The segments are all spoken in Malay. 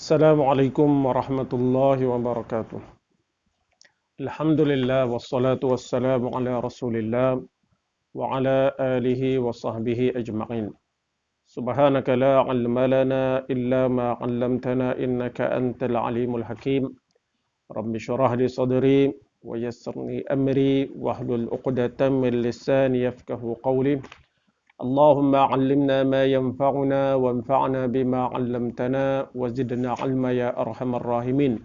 Assalamualaikum warahmatullahi wabarakatuh. Alhamdulillah wassalatu wassalamu ala Rasulillah wa ala alihi wa sahbihi ajma'in. Subhanaka la ilma lana illa ma 'allamtana innaka antal alimul hakim. Rabbi shrah li sadri wa yassirni amri wahlul 'uqdatam min lisani yafqahu qawli. Allahumma 'allimna ma yanfa'una wanfa'na bima 'allamtana wazidna 'ilma ya arhamar rahimin.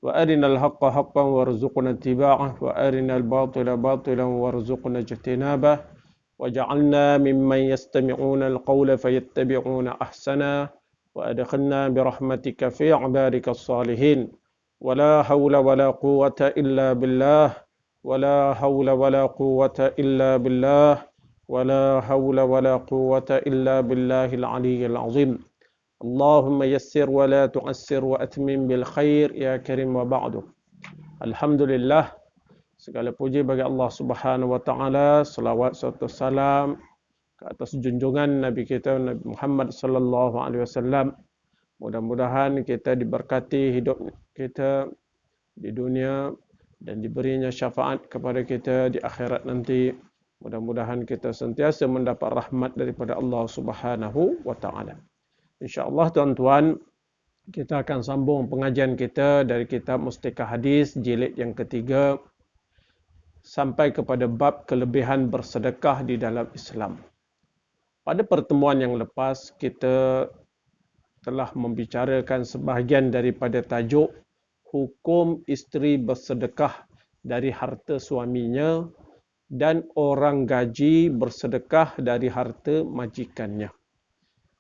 وأرنا الحق حقا وارزقنا اتباعه وأرنا الباطل باطلا وارزقنا اجتنابه وجعلنا ممن يستمعون القول فيتبعون أحسنا وأدخلنا برحمتك في عبادك الصالحين ولا حول ولا قوة إلا بالله ولا حول ولا قوة إلا بالله ولا حول ولا قوة إلا بالله العلي العظيم Allahumma yassir wa la tu'assir wa atmim bil khair ya karim wa ba'du. Alhamdulillah, segala puji bagi Allah Subhanahu wa taala, selawat serta salam ke atas junjungan Nabi kita Nabi Muhammad sallallahu alaihi wasallam. Mudah-mudahan kita diberkati hidup kita di dunia dan diberinya syafaat kepada kita di akhirat nanti. Mudah-mudahan kita sentiasa mendapat rahmat daripada Allah Subhanahu wa taala. InsyaAllah tuan-tuan, kita akan sambung pengajian kita dari kitab Mustikah Hadis jilid yang ketiga sampai kepada bab kelebihan bersedekah di dalam Islam. Pada pertemuan yang lepas, kita telah membicarakan sebahagian daripada tajuk hukum isteri bersedekah dari harta suaminya dan orang gaji bersedekah dari harta majikannya.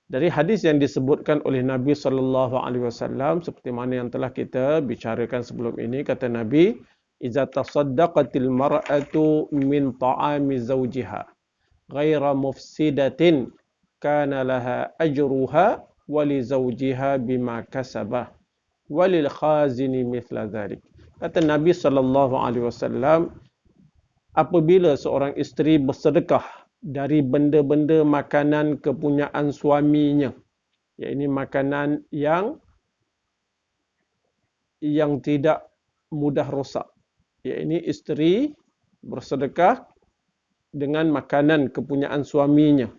Dari hadis yang disebutkan oleh Nabi SAW, seperti mana yang telah kita bicarakan sebelum ini, kata Nabi, "Iza tasaddaqatil mar'atu min ta'ami zawjiha ghaira mufsidatin kana laha ajruha wa li zawjiha bima kasabah wa lil khazini mithla dhalik." Kata Nabi SAW, apabila seorang isteri bersedekah dari benda-benda makanan kepunyaan suaminya, iaitu makanan yang tidak mudah rosak, iaitu isteri bersedekah dengan makanan kepunyaan suaminya,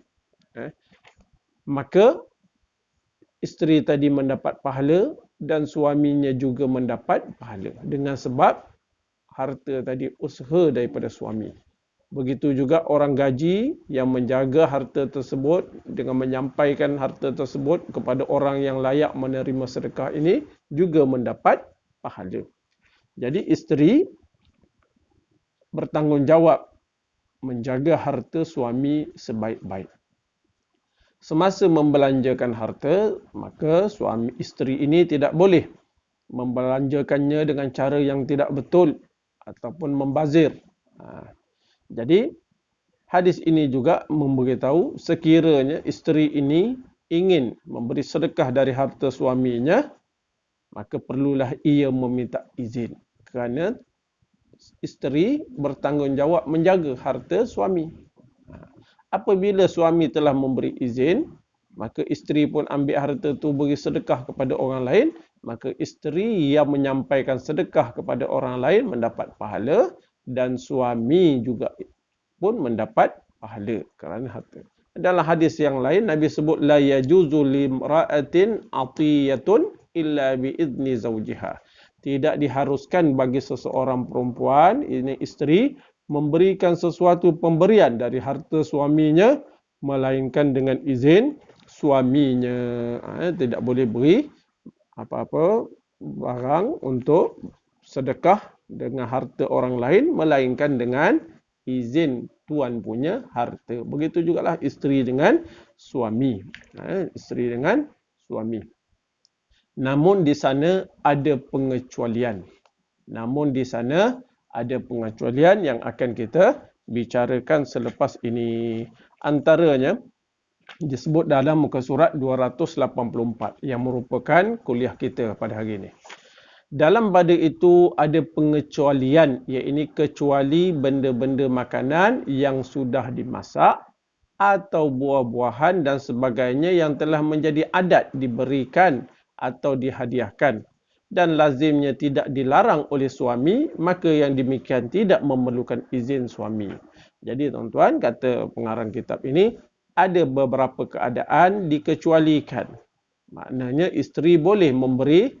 maka isteri tadi mendapat pahala dan suaminya juga mendapat pahala dengan sebab harta tadi usaha daripada suami. Begitu juga orang gaji yang menjaga harta tersebut dengan menyampaikan harta tersebut kepada orang yang layak menerima sedekah ini juga mendapat pahala. Jadi isteri bertanggungjawab menjaga harta suami sebaik-baik. Semasa membelanjakan harta, maka suami isteri ini tidak boleh membelanjakannya dengan cara yang tidak betul ataupun membazir. Jadi, hadis ini juga memberitahu sekiranya isteri ini ingin memberi sedekah dari harta suaminya, maka perlulah ia meminta izin. Kerana isteri bertanggungjawab menjaga harta suami. Apabila suami telah memberi izin, maka isteri pun ambil harta itu beri sedekah kepada orang lain, maka isteri yang menyampaikan sedekah kepada orang lain mendapat pahala dan suami juga pun mendapat pahala kerana harta. Dalam hadis yang lain, Nabi sebut la yajuzu limra'atin atiyatun illa biizni zawjiha. Tidak diharuskan bagi seseorang perempuan, ini isteri, memberikan sesuatu pemberian dari harta suaminya melainkan dengan izin suaminya. Tidak boleh beri apa-apa barang untuk sedekah dengan harta orang lain melainkan dengan izin tuan punya harta. Begitu jugalah isteri dengan suami. Isteri dengan suami. Namun di sana ada pengecualian. Yang akan kita bicarakan selepas ini. Antaranya disebut dalam muka surat 284 yang merupakan kuliah kita pada hari ini. Dalam pada itu ada pengecualian, iaitu kecuali benda-benda makanan yang sudah dimasak atau buah-buahan dan sebagainya yang telah menjadi adat diberikan atau dihadiahkan dan lazimnya tidak dilarang oleh suami, maka yang demikian tidak memerlukan izin suami. Jadi tuan-tuan, kata pengarang kitab ini, ada beberapa keadaan dikecualikan. Maknanya isteri boleh memberi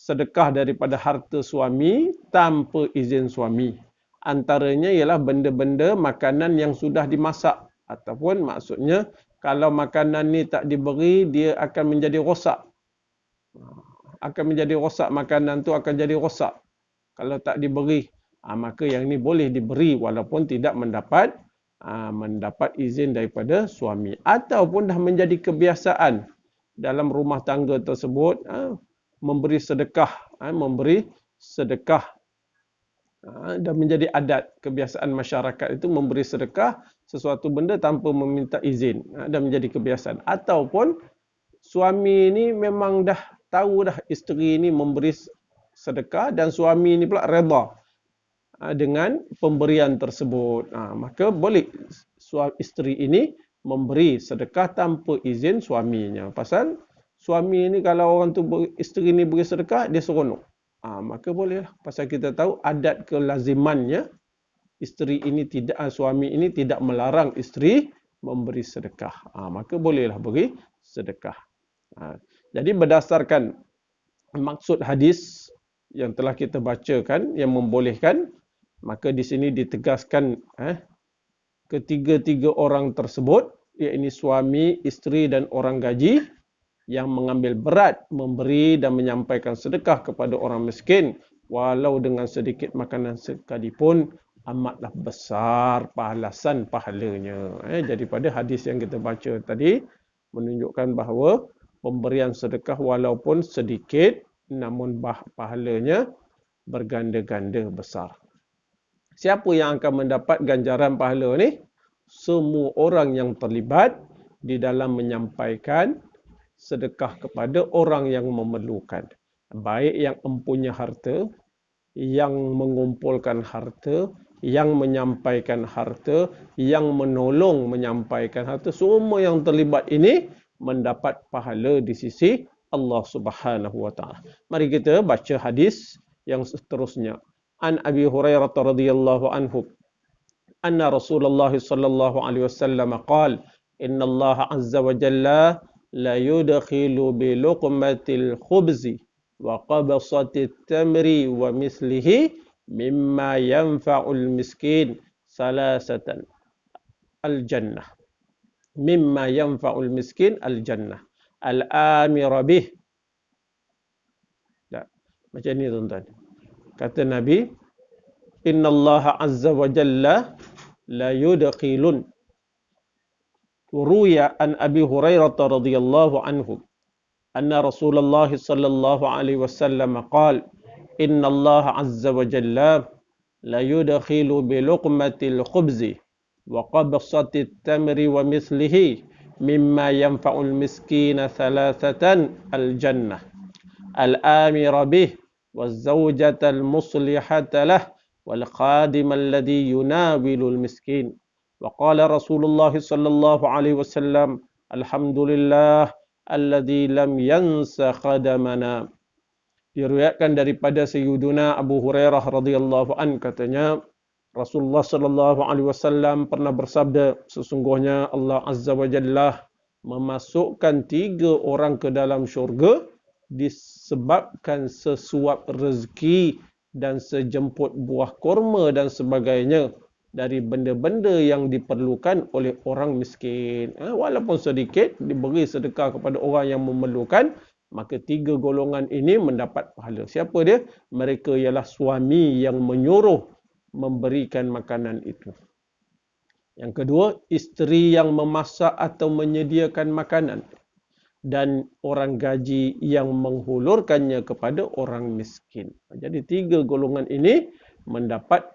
sedekah daripada harta suami tanpa izin suami. Antaranya ialah benda-benda makanan yang sudah dimasak. Ataupun maksudnya, kalau makanan ni tak diberi, dia akan menjadi rosak. Akan menjadi rosak, makanan tu akan jadi rosak kalau tak diberi. Maka yang ni boleh diberi walaupun tidak mendapat izin daripada suami. Ataupun dah menjadi kebiasaan dalam rumah tangga tersebut memberi sedekah. Dan menjadi adat kebiasaan masyarakat itu memberi sedekah sesuatu benda tanpa meminta izin. Dan menjadi kebiasaan. Ataupun suami ni memang dah tahu dah isteri ni memberi sedekah dan suami ni pula redha dengan pemberian tersebut. Maka boleh isteri ini memberi sedekah tanpa izin suaminya. Pasal suami ni kalau orang tu isteri ni beri sedekah, dia seronok. Maka bolehlah. Pasal kita tahu adat kelazimannya suami ini tidak melarang isteri memberi sedekah. Maka bolehlah beri sedekah. Jadi berdasarkan maksud hadis yang telah kita bacakan yang membolehkan, maka di sini ditegaskan ketiga-tiga orang tersebut, iaitu suami, isteri dan orang gaji yang mengambil berat memberi dan menyampaikan sedekah kepada orang miskin walau dengan sedikit makanan sekalipun amatlah besar pahalanya. Daripada hadis yang kita baca tadi menunjukkan bahawa pemberian sedekah walaupun sedikit namun pahalanya berganda-ganda besar. Siapa yang akan mendapat ganjaran pahala ni? Semua orang yang terlibat di dalam menyampaikan sedekah kepada orang yang memerlukan. Baik yang mempunyai harta, yang mengumpulkan harta, yang menyampaikan harta, yang menolong menyampaikan harta, semua yang terlibat ini mendapat pahala di sisi Allah Subhanahu wa taala. Mari kita baca hadis yang seterusnya. An Abi Hurairah radhiyallahu anhu anna Rasulullah sallallahu alaihi wasallam qala inna Allah azza wa jalla la yudkhilu bi luqmatil khubzi wa qabsatit tamri wa mislihi mimma yanfa'ul miskin salasatan al-jannah. Mimma yanfa'ul miskin al-jannah. Al-amira bih. Macam ni tuan-tuan. Kata Nabi, Inna Allah azza wa jalla la yudkhilun. Ruya an Abi Hurairah radhiyallahu anhu anna Rasulullah sallallahu alaihi wasallam qala Inna Allah azza wa jalla la yudkhilu bi luqmatil khubzi wa qabsatit tamri wa mislihi mimma yanfa'ul miskina thalathatan al-jannah al-amira bih والزوجة المصلحة له والخادم الذي يناول المسكين وقال رسول الله صلى الله عليه وسلم الحمد لله الذي لم ينس خدمنا. Diriwayatkan daripada Sayyiduna Abu Hurairah radhiyallahu an, katanya Rasulullah sallallahu alaihi wasallam pernah bersabda, sesungguhnya Allah azza wa jalla memasukkan 3 orang ke dalam syurga disebabkan sesuap rezeki dan sejemput buah kurma dan sebagainya dari benda-benda yang diperlukan oleh orang miskin. Walaupun sedikit diberi sedekah kepada orang yang memerlukan, maka 3 golongan ini mendapat pahala. Siapa dia? Mereka ialah suami yang menyuruh memberikan makanan itu. Yang kedua, isteri yang memasak atau menyediakan makanan. Dan orang gaji yang menghulurkannya kepada orang miskin. Jadi 3 golongan ini mendapat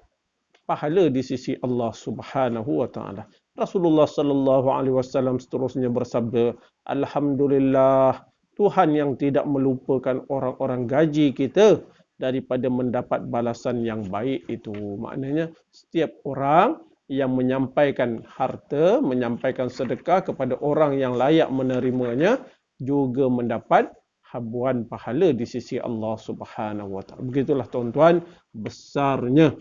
pahala di sisi Allah Subhanahu wa taala. Rasulullah sallallahu alaihi wasallam seterusnya bersabda, alhamdulillah, Tuhan yang tidak melupakan orang-orang gaji kita daripada mendapat balasan yang baik itu. Maknanya setiap orang yang menyampaikan harta, menyampaikan sedekah kepada orang yang layak menerimanya juga mendapat habuan pahala di sisi Allah Subhanahu wa taala. Begitulah tuan-tuan, besarnya,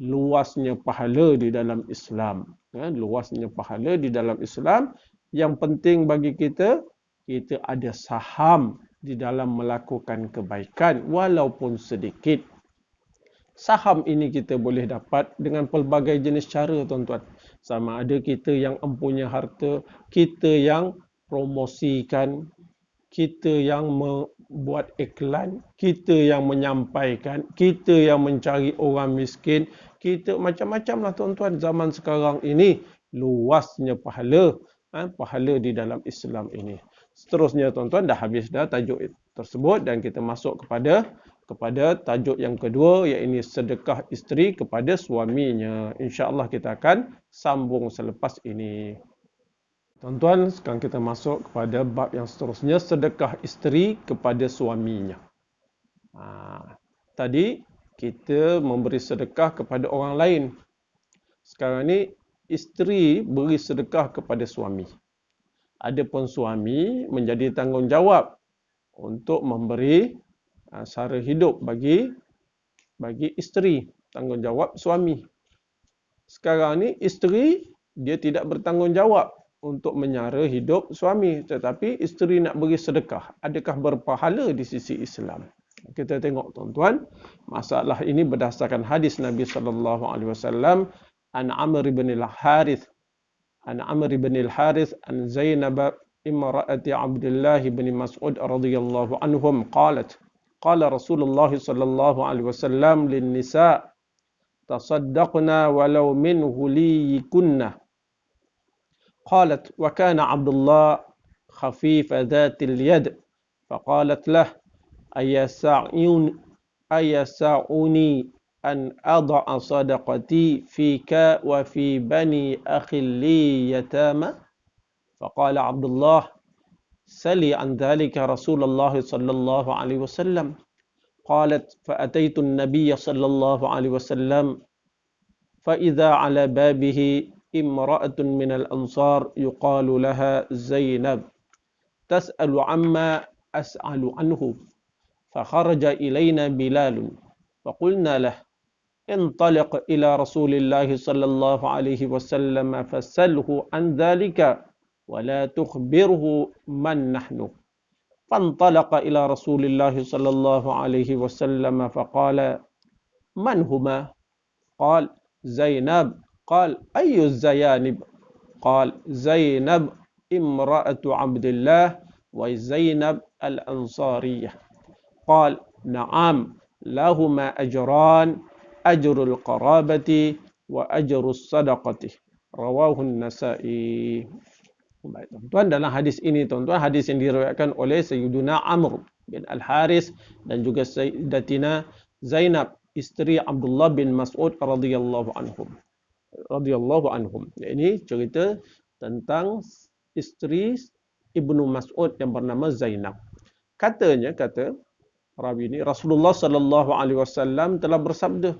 luasnya pahala di dalam Islam. Luasnya pahala di dalam Islam. Yang penting bagi kita, kita ada saham di dalam melakukan kebaikan walaupun sedikit. Saham ini kita boleh dapat dengan pelbagai jenis cara, tuan-tuan. Sama ada kita yang empunya harta, kita yang promosikan, kita yang membuat iklan, kita yang menyampaikan, kita yang mencari orang miskin, kita macam-macam lah tuan-tuan. Zaman sekarang ini luasnya pahala, pahala di dalam Islam ini. Seterusnya tuan-tuan, dah habis dah tajuk tersebut dan kita masuk kepada tajuk yang kedua, iaitu sedekah isteri kepada suaminya. InsyaAllah kita akan sambung selepas ini. Tuan-tuan, sekarang kita masuk kepada bab yang seterusnya, sedekah isteri kepada suaminya. Tadi kita memberi sedekah kepada orang lain. Sekarang ni isteri beri sedekah kepada suami. Adapun suami menjadi tanggungjawab untuk memberi sara hidup bagi isteri, tanggungjawab suami. Sekarang ni isteri dia tidak bertanggungjawab untuk menyara hidup suami, tetapi isteri nak beri sedekah. Adakah berpahala di sisi Islam? Kita tengok tuan-tuan, masalah ini berdasarkan hadis Nabi sallallahu alaihi wasallam an Amr bin al-Harith an Zainab imra'ati Abdullah bin Mas'ud radhiyallahu anhum qalat qala Rasulullah sallallahu alaihi wasallam lin nisa tasaddaqna walau min hulikunna qalat wa kana Abdullah khafif dhatil yad faqalat lah ayasa'uni an ad'a sadaqati fika wa fi bani akhi li yatama faqala Abdullah sali an dhalika Rasulullah sallallahu alaihi wasallam qalat fa ataitu an-nabiy sallallahu alaihi wasallam fa idza ala babihi imra'atun min al-ansar yuqalu laha Zainab tas'alu amma as'alu anhu فخرج إلينا بلال فقلنا له انطلق إلى رسول الله صلى الله عليه وسلم فسله عن ذلك ولا تخبره من نحن فانطلق إلى رسول الله صلى الله عليه وسلم فقال من هما؟ قال زينب. قال أي الزيانب؟ قال زينب امرأة عبد الله وزينب الأنصارية. قال نعم لهما أجران أجر القرابة وأجر الصدقة رواه النسائي. Baik, tuan-tuan, dalam hadis ini tuan-tuan, hadis yang diriwayatkan oleh Sayyiduna Amr bin Al-Haris dan juga Sayyidatina Zainab isteri Abdullah bin Mas'ud radhiyallahu anhum. Ini cerita tentang isteri Ibnu Mas'ud yang bernama Zainab. Kata rawi ini, Rasulullah sallallahu alaihi wasallam telah bersabda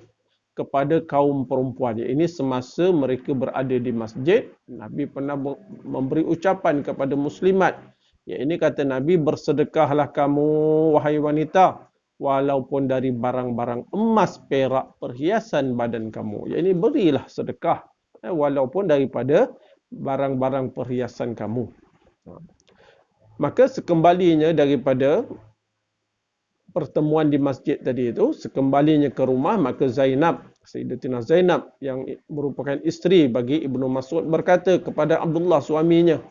kepada kaum perempuan. Ini semasa mereka berada di masjid, Nabi pernah memberi ucapan kepada muslimat. Ini kata Nabi, bersedekahlah kamu wahai wanita walaupun dari barang-barang emas, perak, perhiasan badan kamu. Ini berilah sedekah walaupun daripada barang-barang perhiasan kamu. Maka sekembalinya daripada pertemuan di masjid tadi itu, sekembalinya ke rumah, maka Zainab, Sayyidatina Zainab yang merupakan isteri bagi Ibnu Mas'ud berkata kepada Abdullah suaminya,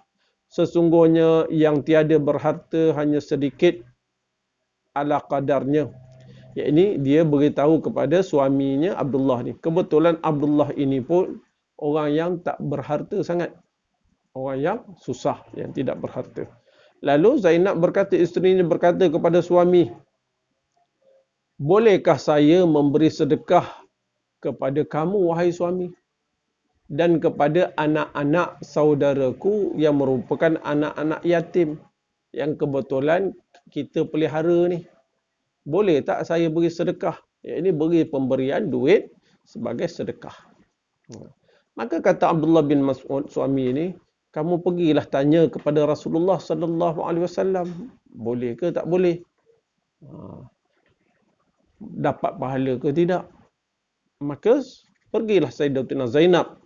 sesungguhnya yang tiada berharta hanya sedikit ala qadarnya. Ini dia beritahu kepada suaminya Abdullah ni. Kebetulan Abdullah ini pun orang yang tak berharta sangat. Orang yang susah, yang tidak berharta. Lalu Zainab berkata, isterinya berkata kepada suami, bolehkah saya memberi sedekah kepada kamu wahai suami dan kepada anak-anak saudaraku yang merupakan anak-anak yatim yang kebetulan kita pelihara ni? Boleh tak saya beri sedekah? Ini beri pemberian duit sebagai sedekah. Maka kata Abdullah bin Mas'ud suami ini, kamu pergilah tanya kepada Rasulullah sallallahu alaihi wasallam. Boleh ke tak boleh? Dapat pahala ke tidak? Maka pergilah Sayyidatina Zainab.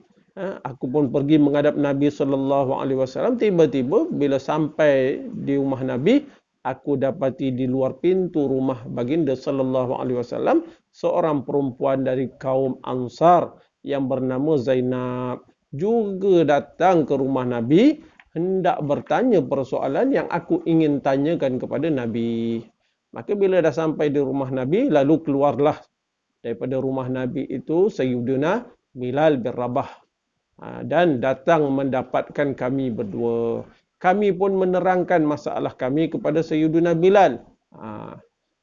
Aku pun pergi menghadap Nabi SAW. Tiba-tiba bila sampai di rumah Nabi, aku dapati di luar pintu rumah baginda SAW seorang perempuan dari kaum Ansar yang bernama Zainab juga datang ke rumah Nabi hendak bertanya persoalan yang aku ingin tanyakan kepada Nabi. Maka bila dah sampai di rumah Nabi, lalu keluarlah daripada rumah Nabi itu Sayyidina Bilal bin Rabah. Dan datang mendapatkan kami berdua. Kami pun menerangkan masalah kami kepada Sayyidina Bilal.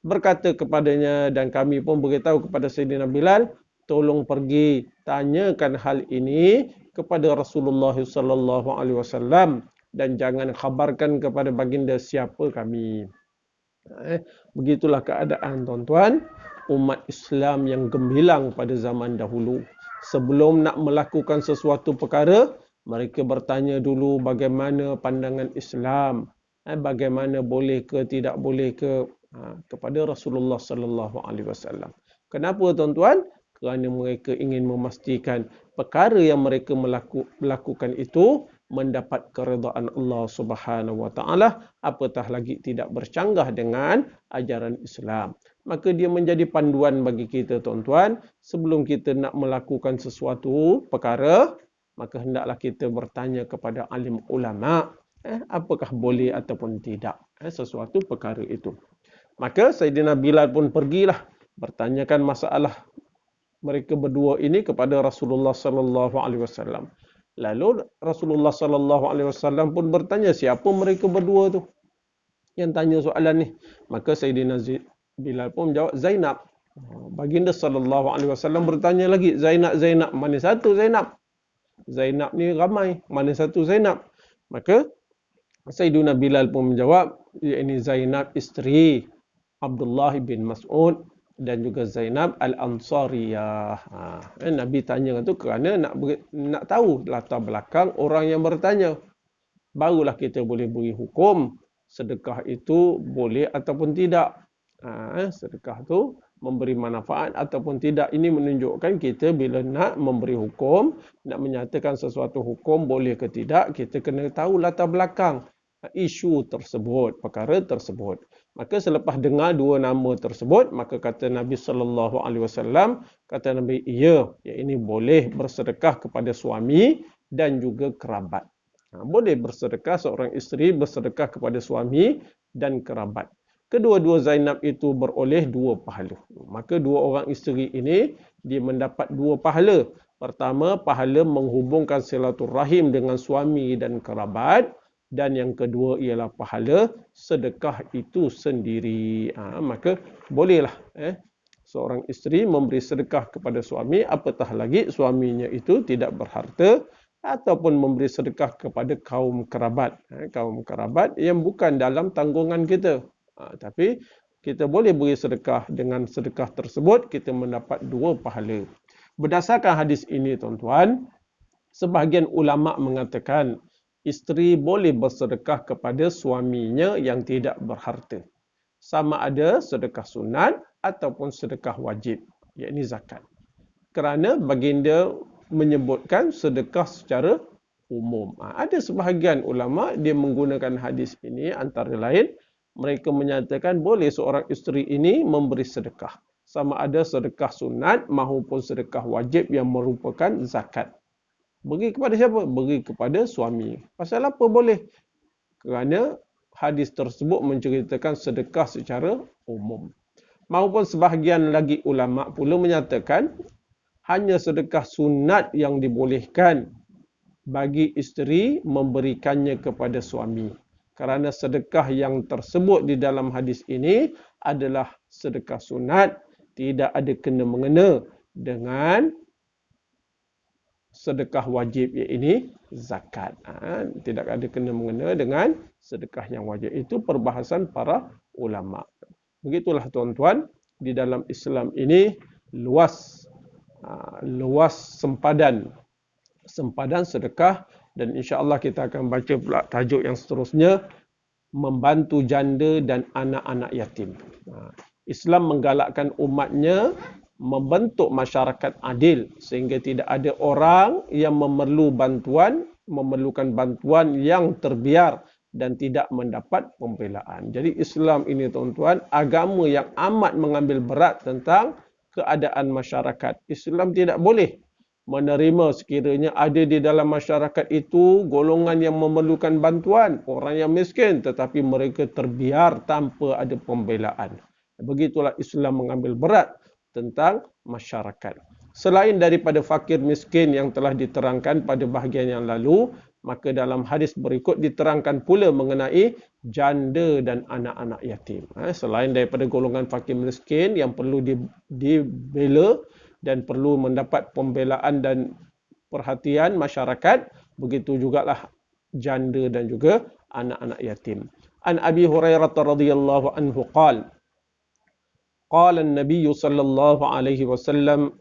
Berkata kepadanya dan kami pun beritahu kepada Sayyidina Bilal, tolong pergi tanyakan hal ini kepada Rasulullah SAW dan jangan khabarkan kepada baginda siapa kami. Begitulah keadaan tuan-tuan umat Islam yang gemilang pada zaman dahulu. Sebelum nak melakukan sesuatu perkara, mereka bertanya dulu bagaimana pandangan Islam, bagaimana boleh ke tidak boleh ke, kepada Rasulullah sallallahu alaihi wasallam. Kenapa tuan-tuan? Kerana mereka ingin memastikan perkara yang mereka melakukan itu mendapat keredaan Allah Subhanahu wa taala, apatah lagi tidak bercanggah dengan ajaran Islam. Maka dia menjadi panduan bagi kita tuan-tuan, sebelum kita nak melakukan sesuatu perkara, maka hendaklah kita bertanya kepada alim ulama, apakah boleh ataupun tidak sesuatu perkara itu. Maka Sayyidina Bilal pun pergilah bertanyakan masalah mereka berdua ini kepada Rasulullah sallallahu alaihi wasallam. Lalu Rasulullah sallallahu alaihi wasallam pun bertanya, siapa mereka berdua tu yang tanya soalan ni? Maka Sayyidina Bilal pun menjawab, Zainab. Baginda sallallahu alaihi wasallam bertanya lagi, Zainab, mana satu Zainab? Zainab ni ramai, mana satu Zainab? Maka Sayyidina Bilal pun menjawab, ini Zainab isteri Abdullah bin Mas'ud dan juga Zainab Al-Ansariyah. Nabi tanya itu kerana nak tahu latar belakang orang yang bertanya. Barulah kita boleh beri hukum sedekah itu boleh ataupun tidak. Sedekah itu memberi manfaat ataupun tidak. Ini menunjukkan kita bila nak memberi hukum, nak menyatakan sesuatu hukum boleh ke tidak, kita kena tahu latar belakang isu tersebut, perkara tersebut. Maka selepas dengar dua nama tersebut, maka kata Nabi sallallahu alaihi wasallam, kata Nabi, ya, ini boleh bersedekah kepada suami dan juga kerabat. Boleh bersedekah, seorang isteri bersedekah kepada suami dan kerabat. Kedua-dua Zainab itu beroleh dua pahala. Maka dua orang isteri ini dia mendapat dua pahala. Pertama, pahala menghubungkan silaturahim dengan suami dan kerabat. Dan yang kedua ialah pahala sedekah itu sendiri. Maka bolehlah seorang isteri memberi sedekah kepada suami, apatah lagi suaminya itu tidak berharta, ataupun memberi sedekah kepada kaum kerabat. Kaum kerabat yang bukan dalam tanggungan kita. Tapi kita boleh beri sedekah, dengan sedekah tersebut kita mendapat dua pahala. Berdasarkan hadis ini tuan-tuan, sebahagian ulama mengatakan isteri boleh bersedekah kepada suaminya yang tidak berharta. Sama ada sedekah sunat ataupun sedekah wajib, iaitu zakat. Kerana baginda menyebutkan sedekah secara umum. Ada sebahagian ulama dia menggunakan hadis ini antara lain, mereka menyatakan boleh seorang isteri ini memberi sedekah. Sama ada sedekah sunat maupun sedekah wajib yang merupakan zakat. Beri kepada siapa? Beri kepada suami. Pasal apa boleh? Kerana hadis tersebut menceritakan sedekah secara umum. Maupun sebahagian lagi ulama pula menyatakan hanya sedekah sunat yang dibolehkan bagi isteri memberikannya kepada suami. Kerana sedekah yang tersebut di dalam hadis ini adalah sedekah sunat, tidak ada kena-mengena dengan sedekah wajib, iaitu zakat. Tidak ada kena-mengena dengan sedekah yang wajib. Itu perbahasan para ulama. Begitulah tuan-tuan, di dalam Islam ini luas sempadan sedekah, dan insya-Allah kita akan baca pula tajuk yang seterusnya, membantu janda dan anak-anak yatim. Islam menggalakkan umatnya membentuk masyarakat adil sehingga tidak ada orang yang memerlukan bantuan yang terbiar dan tidak mendapat pembelaan. Jadi Islam ini tuan-tuan, agama yang amat mengambil berat tentang keadaan masyarakat. Islam tidak boleh menerima sekiranya ada di dalam masyarakat itu golongan yang memerlukan bantuan, orang yang miskin, tetapi mereka terbiar tanpa ada pembelaan. Begitulah Islam mengambil berat tentang masyarakat. Selain daripada fakir miskin yang telah diterangkan pada bahagian yang lalu, maka dalam hadis berikut diterangkan pula mengenai janda dan anak-anak yatim. Selain daripada golongan fakir miskin yang perlu dibela dan perlu mendapat pembelaan dan perhatian masyarakat, begitu jugalah janda dan juga anak-anak yatim. An Abi Hurairah radhiyallahu anhu qala qala an-nabiy sallallahu alaihi wasallam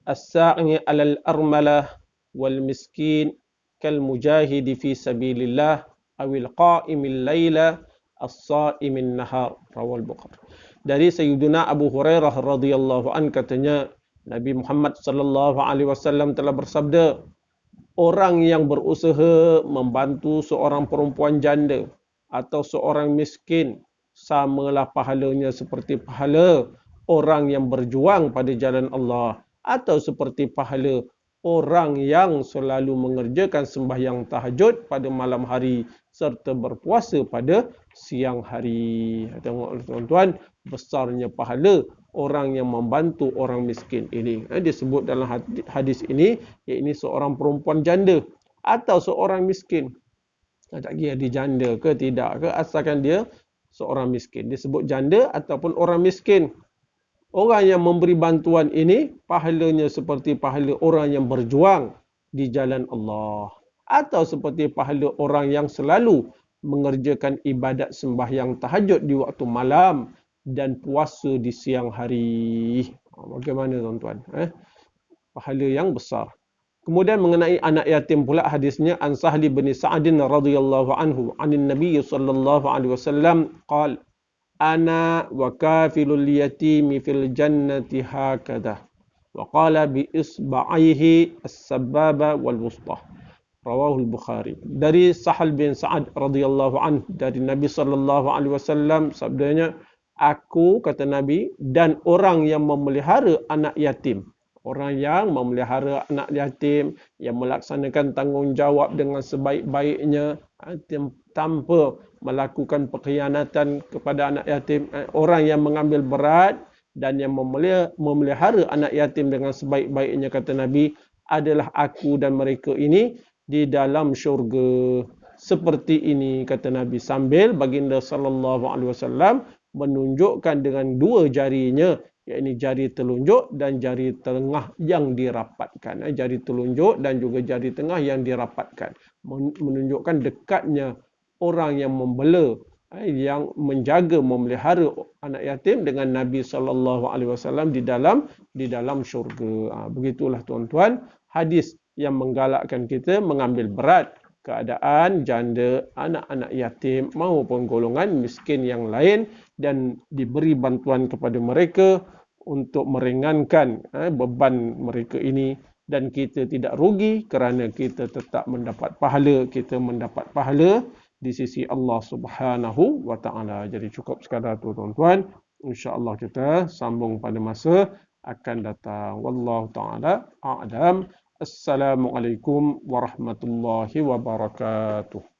as-sa'i 'alal armalah wal miskin kal mujahidi fi sabilillah awil qa'imil laila as-sa'imin nahar, rawal Bukhari. Dari Sayyidina Abu Hurairah radhiyallahu an katanya, Nabi Muhammad sallallahu alaihi wasallam telah bersabda, orang yang berusaha membantu seorang perempuan janda atau seorang miskin samalah pahalanya seperti pahala orang yang berjuang pada jalan Allah atau seperti pahala orang yang selalu mengerjakan sembahyang tahajud pada malam hari serta berpuasa pada siang hari. Tengok tuan-tuan, besarnya pahala orang yang membantu orang miskin ini. Disebut dalam hadis ini, iaitu seorang perempuan janda atau seorang miskin. Tak kira dia janda ke tidak ke, asalkan dia seorang miskin. Disebut janda ataupun orang miskin. Orang yang memberi bantuan ini, pahalanya seperti pahala orang yang berjuang di jalan Allah. Atau seperti pahala orang yang selalu mengerjakan ibadat sembahyang tahajud di waktu malam dan puasa di siang hari. Bagaimana tuan-tuan? Pahala yang besar. Kemudian mengenai anak yatim pula hadisnya, an Sahli bin Sa'adin radhiyallahu anhu anin Nabi sallallahu alaihi wasallam qala ana wa kafilul yatimi fil jannati hakada wa qala bi isba'ihi as-sababa wal wusta, rawahul Bukhari. Dari Sahal bin Sa'ad radhiyallahu anhu dari Nabi sallallahu alaihi wasallam sabdanya, aku kata Nabi dan orang yang memelihara anak yatim, orang yang memelihara anak yatim, yang melaksanakan tanggungjawab dengan sebaik-baiknya tanpa melakukan pengkhianatan kepada anak yatim, orang yang mengambil berat dan yang memelihara anak yatim dengan sebaik-baiknya, kata Nabi, adalah aku dan mereka ini di dalam syurga. Seperti ini kata Nabi, sambil baginda sallallahu alaihi wasallam menunjukkan dengan dua jarinya, iaitu jari telunjuk dan jari tengah yang dirapatkan. Jari telunjuk dan juga jari tengah yang dirapatkan. Menunjukkan dekatnya orang yang membela, yang menjaga, memelihara anak yatim dengan Nabi SAW di dalam syurga. Begitulah tuan-tuan, hadis yang menggalakkan kita mengambil berat keadaan janda, anak-anak yatim maupun golongan miskin yang lain dan diberi bantuan kepada mereka untuk meringankan beban mereka ini, dan kita tidak rugi kerana kita tetap mendapat pahala, kita mendapat pahala di sisi Allah Subhanahu wa taala. Jadi cukup sekadar tu tuan-tuan. Insya-Allah kita sambung pada masa akan datang. Wallahu taala a'lam. Assalamualaikum warahmatullahi wabarakatuh.